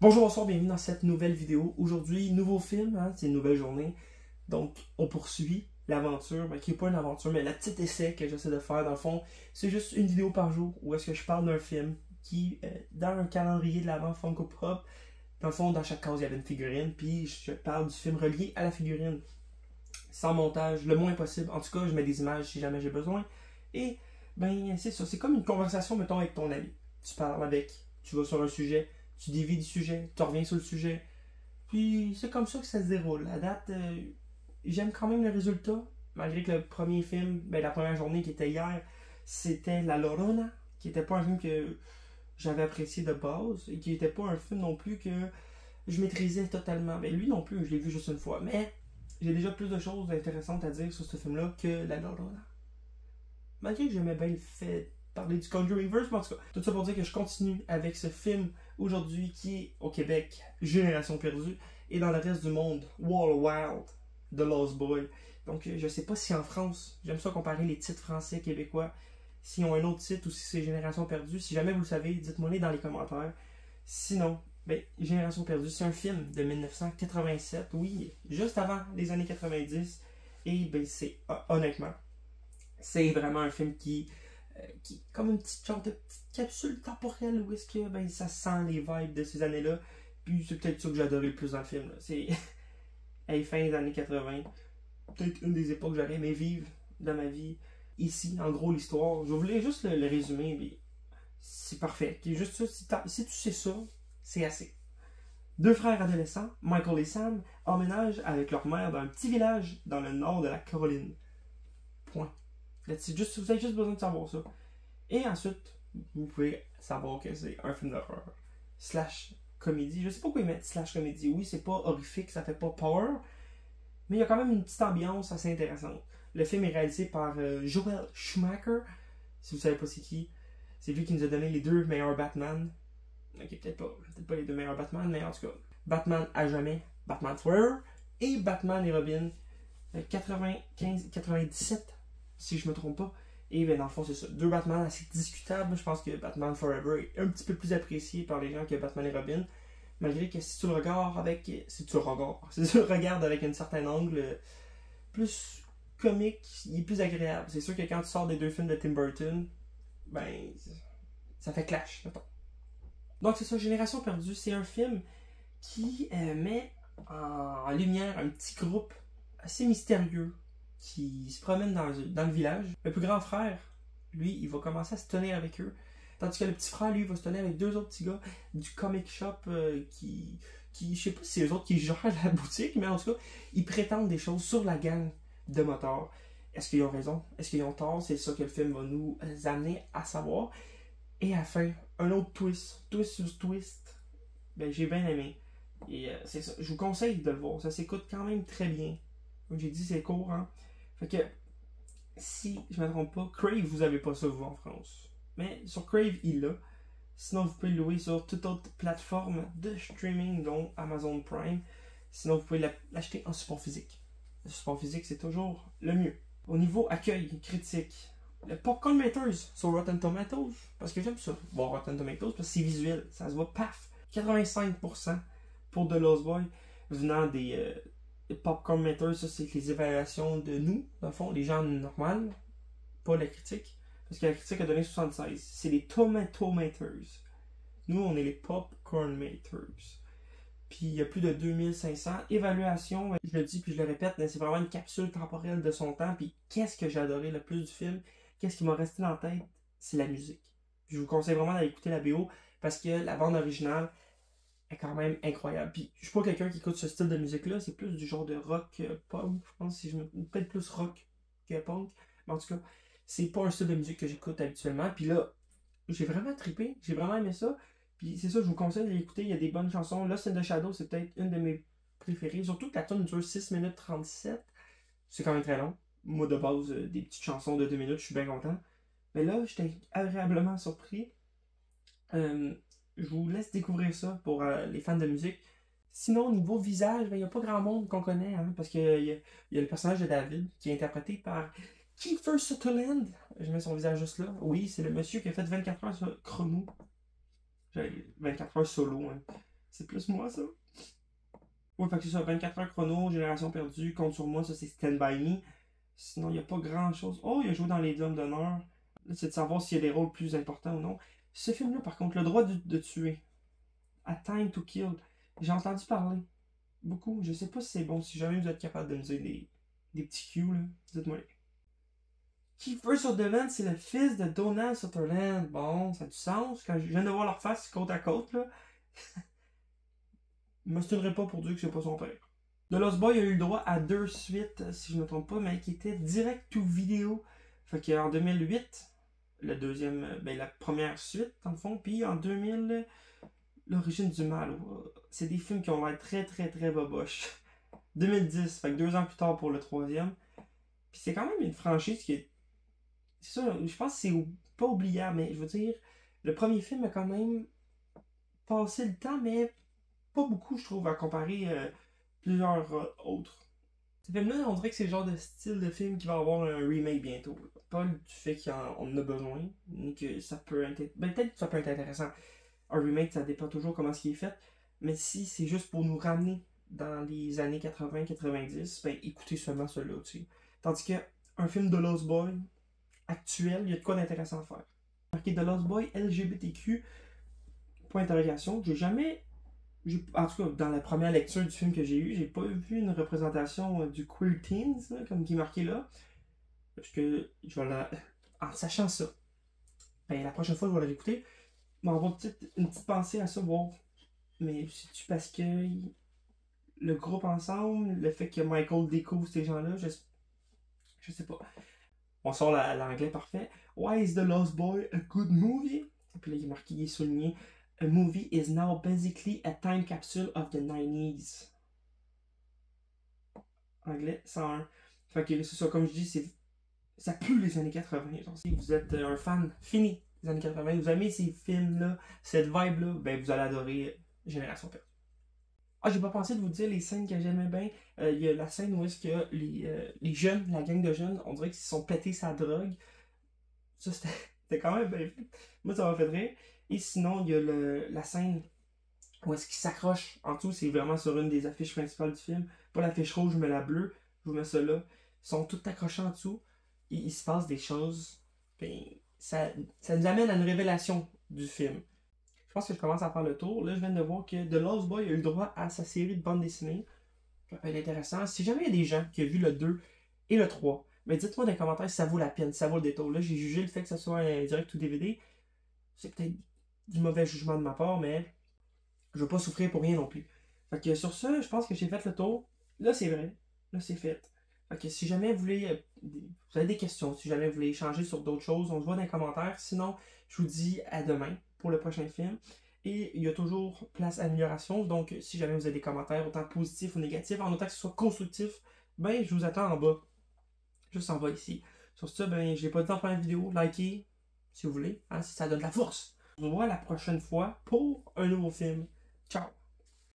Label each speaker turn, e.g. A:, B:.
A: Bonjour, bonsoir, bienvenue dans cette nouvelle vidéo. Aujourd'hui, nouveau film, hein, c'est une nouvelle journée. Donc, on poursuit l'aventure, qui n'est pas une aventure, mais le petit essai que j'essaie de faire. Dans le fond, c'est juste une vidéo par jour où est-ce que je parle d'un film qui, dans un calendrier de l'avant Funko Pop, dans le fond, dans chaque case, il y avait une figurine, puis je parle du film relié à la figurine. Sans montage, le moins possible. En tout cas, je mets des images si jamais j'ai besoin. Et, ben, c'est ça. C'est comme une conversation, mettons, avec ton ami. Tu parles avec, tu vas sur un sujet, tu dévies du sujet, tu reviens sur le sujet. Puis c'est comme ça que ça se déroule. À date, j'aime quand même le résultat. Malgré que le premier film, ben, la première journée qui était hier, c'était La Llorona, qui n'était pas un film que j'avais apprécié de base et qui n'était pas un film non plus que je maîtrisais totalement. Ben, lui non plus, je l'ai vu juste une fois. Mais j'ai déjà plus de choses intéressantes à dire sur ce film-là que La Llorona. Malgré que j'aimais bien le fait parler du Conjuringverse, mais en tout cas, tout ça pour dire que je continue avec ce film aujourd'hui qui est au Québec, Génération perdue, et dans le reste du monde, Wall Wild, The Lost Boy. Donc je sais pas si en France, j'aime ça comparer les titres français québécois, s'ils ont un autre titre ou si c'est Génération perdue. Si jamais vous le savez, dites-moi-les dans les commentaires. Sinon, ben, Génération perdue, c'est un film de 1987, oui, juste avant les années 90, et ben c'est honnêtement, c'est vraiment un film qui comme une petite genre de petite capsule temporelle où est-ce que ben, ça sent les vibes de ces années-là. Puis c'est peut-être ça que j'ai adoré le plus dans le film. C'est hey, fin des années 80. Peut-être une des époques que j'aurais aimé vivre dans ma vie. Ici, en gros, l'histoire. Je voulais juste le résumer, mais c'est parfait. Juste ça, si tu sais ça, c'est assez. Deux frères adolescents, Michael et Sam, emménagent avec leur mère dans un petit village dans le nord de la Caroline. Point. Vous avez juste besoin de savoir ça. Et ensuite, vous pouvez savoir que c'est un film d'horreur. Slash comédie. Je sais pas pourquoi ils mettent slash comédie. Oui, c'est pas horrifique, ça fait pas peur. Mais il y a quand même une petite ambiance assez intéressante. Le film est réalisé par Joel Schumacher. Si vous savez pas c'est qui, c'est lui qui nous a donné les deux meilleurs Batman. Ok, peut-être pas les deux meilleurs Batman, mais en tout cas, Batman à jamais, Batman Forever, et Batman et Robin 95-97, si je me trompe pas. Et bien dans le fond, c'est ça. Deux Batman assez discutables. Je pense que Batman Forever est un petit peu plus apprécié par les gens que Batman et Robin. Malgré que si tu le regardes avec. Si tu le regardes avec un certain angle plus comique, il est plus agréable. C'est sûr que quand tu sors des deux films de Tim Burton, ben ça fait clash, mettons. Donc c'est ça, Génération perdue, c'est un film qui met en lumière un petit groupe assez mystérieux qui se promène dans le village. Le plus grand frère, lui, il va commencer à se tenir avec eux. Tandis que le petit frère, lui, va se tenir avec deux autres petits gars du comic shop qui je sais pas si c'est eux autres qui gèrent la boutique, mais en tout cas, ils prétendent des choses sur la gang de motards. Est-ce qu'ils ont raison? Est-ce qu'ils ont tort? C'est ça que le film va nous amener à savoir. Et à la fin, un autre twist. Twist sur twist. Ben, j'ai bien aimé. Et c'est ça. Je vous conseille de le voir. Ça s'écoute quand même très bien. Comme j'ai dit, c'est court, hein. Fait que, si je ne me trompe pas, Crave, vous n'avez pas ça, vous, en France. Mais sur Crave, il l'a. Sinon, vous pouvez le louer sur toute autre plateforme de streaming, dont Amazon Prime. Sinon, vous pouvez l'acheter en support physique. Le support physique, c'est toujours le mieux. Au niveau accueil, critique, le Popcorn Meters sur Rotten Tomatoes, parce que j'aime ça, voir Rotten Tomatoes, parce que c'est visuel, ça se voit, paf! 85% pour The Lost Boy, venant des Popcorn Meters, ça c'est les évaluations de nous, dans le fond, les gens normaux, pas la critique, parce que la critique a donné 76. C'est les Tomato Meters. Nous, on est les Popcorn Meters. Puis il y a plus de 2500 évaluations. Je le dis puis je le répète, mais c'est vraiment une capsule temporelle de son temps. Puis qu'est-ce que j'ai adoré le plus du film? Qu'est-ce qui m'a resté dans la tête? C'est la musique. Puis je vous conseille vraiment d'aller écouter la BO parce que la bande originale est quand même incroyable. Puis je suis pas quelqu'un qui écoute ce style de musique-là, c'est plus du genre de rock punk, je pense, peut-être plus rock que punk. Mais en tout cas, c'est pas un style de musique que j'écoute habituellement. Puis là, j'ai vraiment trippé, j'ai vraiment aimé ça. Puis c'est ça, je vous conseille de l'écouter, il y a des bonnes chansons. Lost in the Shadow, c'est peut-être une de mes préférées. Surtout que la tune dure 6 minutes 37. C'est quand même très long. Moi, de base, des petites chansons de 2 minutes, je suis bien content. Mais là, j'étais agréablement surpris. Je vous laisse découvrir ça pour les fans de musique. Sinon, au niveau visage, il n'y a pas grand monde qu'on connaît, hein, parce qu'il y a le personnage de David qui est interprété par Kiefer Sutherland. Je mets son visage juste là. Oui, c'est le monsieur qui a fait 24 heures sur chrono. 24 heures solo. Hein. C'est plus moi, ça. Ouais, fait que c'est ça, 24 heures chrono, Génération perdue, Compte sur moi, ça c'est Stand By Me. Sinon, il n'y a pas grand chose. Oh, il a joué dans Les Hommes d'honneur. Là, c'est de savoir s'il y a des rôles plus importants ou non. Ce film-là, par contre, Le droit de tuer, A Time to Kill, j'ai entendu parler beaucoup. Je sais pas si c'est bon. Si jamais vous êtes capable de me dire des petits cues, là, dites-moi. Kiefer Sutherland, c'est le fils de Donald Sutherland. Bon, ça a du sens. Quand je viens de voir leur face côte à côte, là, je me m'ostillerai pas pour dire que c'est pas son père. The Lost Boy a eu le droit à 2 suites, si je ne me trompe pas, mais qui étaient direct to vidéo. Fait qu'en 2008, le deuxième, ben la première suite, dans le fond, puis en 2000, L'origine du mal. C'est des films qui ont l'air très très très boboches. 2010, fait que 2 ans plus tard pour le troisième. Puis c'est quand même une franchise qui est. C'est ça, je pense que c'est pas oubliable, mais je veux dire, le premier film a quand même passé le temps, mais pas beaucoup, je trouve, à comparer plusieurs autres. Ce film-là, on dirait que c'est le genre de style de film qui va avoir un remake bientôt. Pas du fait qu'on en a besoin, ni que ça peut être. Ben, peut-être que ça peut être intéressant. Un remake, ça dépend toujours comment ce qui est fait. Mais si c'est juste pour nous ramener dans les années 80-90, ben écoutez seulement celui-là aussi. Tandis que un film de Lost Boy actuel, il y a de quoi d'intéressant à faire. Marqué The Lost Boy LGBTQ, point d'interrogation. J'ai jamais. En tout cas, dans la première lecture du film que j'ai eu, j'ai pas vu une représentation du queer teens, là, comme qui est marqué là. Parce que je vais la. En sachant ça, ben la prochaine fois, je vais le réécouter. M'envoie une petite pensée à ça, voir. Mais c'est-tu parce que le groupe ensemble, le fait que Michael découvre ces gens-là, je sais pas. On sort l'anglais parfait. Why is The Lost Boy a good movie? Et puis là, il est marqué, il est souligné. A movie is now basically a time capsule of the 90s. Anglais 101. Fait que c'est ça, comme je dis, ça pue les années 80. Genre, si vous êtes un fan fini des années 80, vous aimez ces films-là, cette vibe-là, ben vous allez adorer Génération perdue. Ah, j'ai pas pensé de vous dire les scènes que j'aimais bien. Il y a la scène où est-ce que les jeunes, la gang de jeunes, on dirait qu'ils se sont pétés sa drogue. Ça, c'était quand même bien fait. Moi, ça m'a fait rire. Et sinon, il y a la scène où est-ce qu'ils s'accrochent. En tout, c'est vraiment sur une des affiches principales du film. Pas l'affiche rouge, mais la bleue. Je vous mets ça là. Ils sont tous accrochés en dessous. Et il se passe des choses. Ben, ça nous amène à une révélation du film. Je pense que je commence à faire le tour. Là, je viens de voir que The Lost Boy a eu le droit à sa série de bande dessinée. Ça peut être intéressant. Si jamais il y a des gens qui ont vu le 2 et le 3, mais dites-moi dans les commentaires si ça vaut la peine, si ça vaut le détour. Là, j'ai jugé le fait que ce soit un direct ou DVD. C'est peut-être du mauvais jugement de ma part, mais je veux pas souffrir pour rien non plus. Fait que sur ça, je pense que j'ai fait le tour. Là, c'est vrai. Là, c'est fait. Fait que si jamais vous voulez, vous avez des questions, si jamais vous voulez échanger sur d'autres choses, on se voit dans les commentaires. Sinon, je vous dis à demain pour le prochain film. Et il y a toujours place à amélioration. Donc, si jamais vous avez des commentaires, autant positifs ou négatifs, en autant que ce soit constructif, ben, je vous attends en bas. Juste en bas ici. Sur ce, ben, je l'ai pas dit en première vidéo. Likez, si vous voulez, hein, si ça donne de la force. On se voit la prochaine fois pour un nouveau film. Ciao!